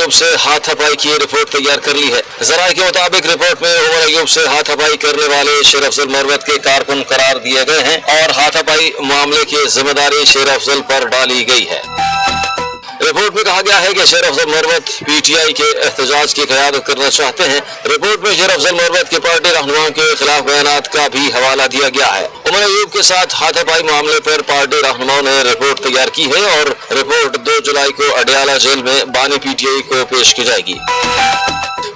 अयूब से हाथापाई की रिपोर्ट तैयार कर ली है। ज़राए के मुताबिक रिपोर्ट में उमर अयूब से हाथापाई करने वाले शेर अफजल मरवत के कारकुन करार दिए गए हैं और हाथापाई मामले की जिम्मेदारी शेर अफजल पर डाली गई है। रिपोर्ट में कहा गया है कि शेर अफजल मरवत पीटीआई के एहतजाज की क़यादत करना चाहते हैं। रिपोर्ट में शेर अफजल मरवत के पार्टी रहनुमाओं के खिलाफ बयानात का भी हवाला दिया गया है। उमर अयूब के साथ हाथापाई मामले पर पार्टी रहनुमाओं ने रिपोर्ट तैयार की है और रिपोर्ट 2 जुलाई को अडयाला जेल में बानी पीटीआई को पेश की जाएगी।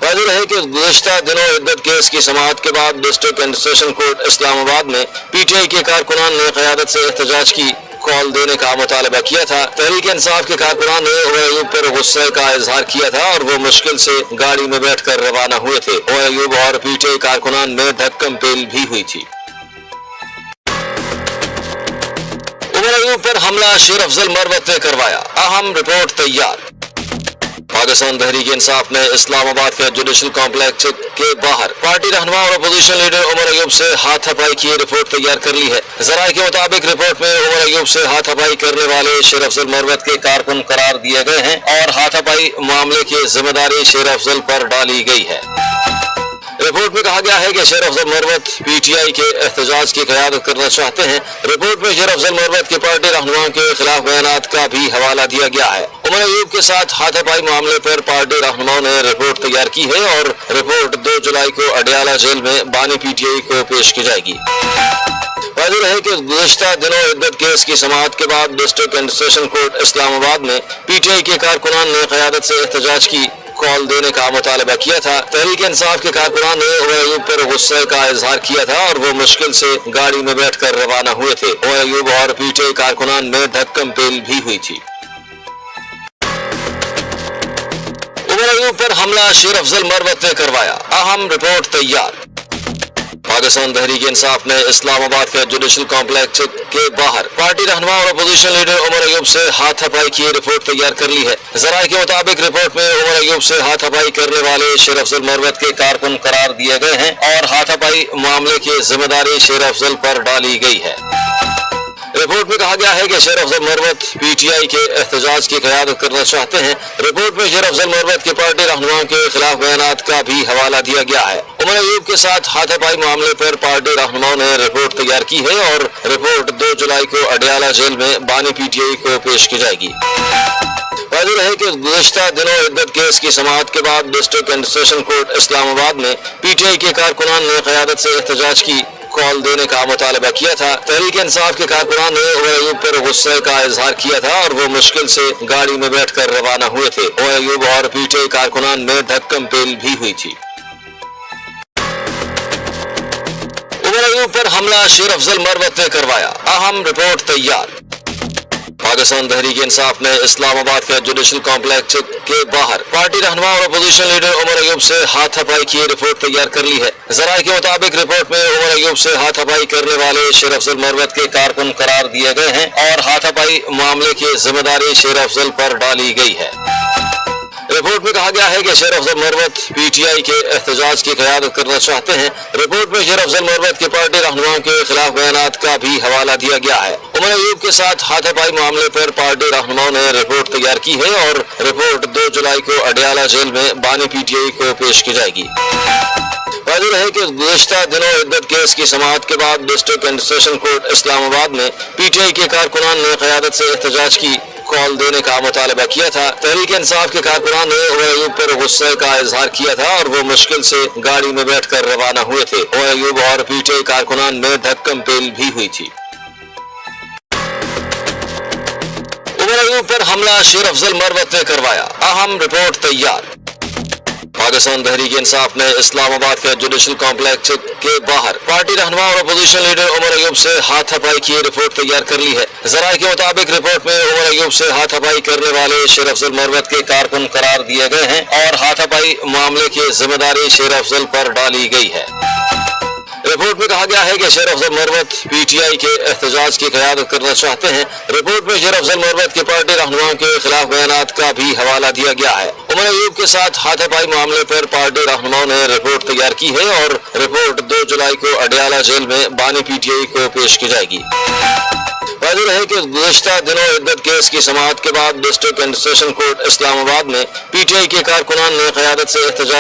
वाज़ेह है कि गुज़िश्ता दिनों इद्दत केस की समाअत के बाद district and session court Islamabad में पीटीआई के कारकुनान ने क़यादत से एहतजाज की कॉल देने का मुतालबा किया था। तहरीक इंसाफ के कारकुनान ने उमर अयूब पर गुस्से का इजहार किया था और वो मुश्किल से गाड़ी में बैठकर रवाना हुए थे। उमर अयूब और पीटीआई कारकुनान में धक्कम पेल भी हुई थी। उमर अयूब पर हमला शेर अफजल मरवत ने करवाया, अहम रिपोर्ट तैयार। पाकिस्तान तहरीक इंसाफ ने इस्लामाबाद के जुडिशल कॉम्प्लेक्स के बाहर पार्टी रहनुमा और अपोजिशन लीडर उमर अयूब से हाथापाई की रिपोर्ट तैयार कर ली है। ज़राए के मुताबिक रिपोर्ट में उमर अयूब से हाथापाई करने वाले शेर अफजल मरवत के कारकुन करार दिए गए हैं और हाथापाई मामले की जिम्मेदारी शेर अफजल पर डाली गई है। रिपोर्ट में कहा गया है कि शेर अफजल मरवत पीटीआई के एहतजाज की क़यादत करना चाहते हैं। रिपोर्ट में शेर अफजल मरवत की पार्टी रहनुमाओं के खिलाफ बयानात का भी हवाला दिया गया है। उमर अयूब के साथ हाथापाई मामले पर पार्टी रहनुमाओं ने रिपोर्ट तैयार की है और रिपोर्ट 2 जुलाई को अडयाला जेल में बानी पीटीआई को पेश की जाएगी। वाज़ेह है कि गुज़िश्ता दिनों इद्दत केस की समाअत के बाद district and session court Islamabad में पीटीआई के कारकुनान ने क़यादत से एहतजाज की कॉल देने का मुतालबा किया था। तहरीक इंसाफ के कारकुनान ने उमर अयूब पर गुस्से का इजहार किया था और वो मुश्किल से गाड़ी में बैठकर रवाना हुए थे। उमर अयूब और पीटीआई कारकुनान में धक्कम पेल भी हुई थी। उमर अयूब पर हमला शेर अफजल मरवत ने करवाया, अहम रिपोर्ट तैयार। पाकिस्तान तहरीक इंसाफ ने इस्लामाबाद के जुडिशल कॉम्प्लेक्स के बाहर पार्टी रहनुमा और अपोजिशन लीडर उमर अयूब से हाथापाई की रिपोर्ट तैयार कर ली है। ज़राए के मुताबिक रिपोर्ट में उमर अयूब से हाथापाई करने वाले शेर अफजल मरवत के कारकुन करार दिए गए हैं और हाथापाई मामले की जिम्मेदारी शेर अफजल पर डाली गई है। रिपोर्ट में कहा गया है कि शेर अफजल मरवत पीटीआई के एहतजाज की क़यादत करना चाहते हैं। रिपोर्ट में शेर अफजल मरवत की पार्टी रहनुमाओं के खिलाफ बयानात का भी हवाला दिया गया है। उमर अयूब के साथ हाथापाई मामले पर पार्टी रहनुमाओं ने रिपोर्ट तैयार की है और रिपोर्ट 2 जुलाई को अडयाला जेल में बानी पीटीआई को पेश की जाएगी। वाज़ेह है कि गुज़िश्ता दिनों इद्दत केस की समाअत के बाद district and session court Islamabad में पीटीआई के कारकुनान ने क़यादत से एहतजाज की कॉल देने का मुतालबा किया था। तहरीक इंसाफ के कारकुनान ने उमर अयूब पर गुस्से का इजहार किया था और वो मुश्किल से गाड़ी में बैठकर रवाना हुए थे। उमर अयूब और पीटीआई कारकुनान में धक्कम पेल भी हुई थी। उमर अयूब पर हमला शेर अफजल मरवत ने करवाया, अहम रिपोर्ट तैयार। पाकिस्तान तहरीक इंसाफ ने इस्लामाबाद के जुडिशल कॉम्प्लेक्स के बाहर पार्टी रहनुमा और अपोजिशन लीडर उमर अयूब से हाथापाई की रिपोर्ट तैयार कर ली है। ज़राए के मुताबिक रिपोर्ट में उमर अयूब से हाथापाई करने वाले शेर अफजल मरवत के कारकुन करार दिए गए हैं और हाथापाई मामले की जिम्मेदारी शेर अफजल पर डाली गई है। रिपोर्ट में कहा गया है कि शेर अफजल मरवत पीटीआई के एहतजाज की क़यादत करना चाहते हैं। रिपोर्ट में शेर अफजल मरवत की पार्टी रहनुमाओं के खिलाफ बयानात का भी हवाला दिया गया है। उमर अयूब के साथ हाथापाई मामले पर पार्टी रहनुमाओं ने रिपोर्ट तैयार की है और रिपोर्ट 2 जुलाई को अडयाला जेल में बानी पीटीआई को पेश की जाएगी। वाज़ेह है कि गुज़िश्ता दिनों इद्दत केस की समाअत के बाद district and session court Islamabad में पीटीआई के कारकुनान ने क़यादत से एहतजाज की कॉल देने का मुतालबा किया था। तहरीक इंसाफ के कारकुनान ने उमर अयूब पर गुस्से का इजहार किया था और वो मुश्किल से गाड़ी में बैठकर रवाना हुए थे। उमर अयूब और पीटीआई कारकुनान में धक्कम पेल भी हुई थी। उमर अयूब पर हमला शेर अफजल मरवत ने करवाया, अहम रिपोर्ट तैयार। पाकिस्तान तहरीक इंसाफ ने इस्लामाबाद के जुडिशल कॉम्प्लेक्स के बाहर पार्टी रहनुमा और अपोजिशन लीडर उमर अयूब से हाथापाई की रिपोर्ट तैयार कर ली है। ज़राए के मुताबिक रिपोर्ट में उमर अयूब से हाथापाई करने वाले शेर अफजल मरवत के कारकुन करार दिए गए हैं और हाथापाई मामले की जिम्मेदारी शेर अफजल पर डाली गई है। रिपोर्ट में कहा गया है कि शेर अफजल मरवत पीटीआई के एहतजाज की क़यादत करना चाहते हैं। रिपोर्ट में शेर अफजल मरवत की पार्टी रहनुमाओं के खिलाफ बयानात का भी हवाला दिया गया है। उमर अयूब के साथ हाथापाई मामले पर पार्टी रहनुमाओं ने रिपोर्ट तैयार की है और रिपोर्ट 2 जुलाई को अडयाला जेल में बानी पीटीआई को पेश की जाएगी। واضح ہے کہ گزشتہ دنوں عدت کیس کی سماعت کے بعد ڈسٹرکٹ اینڈ سیشن کورٹ اسلام آباد میں پی ٹی آئی کے کارکنان نے قیادت سے احتجاج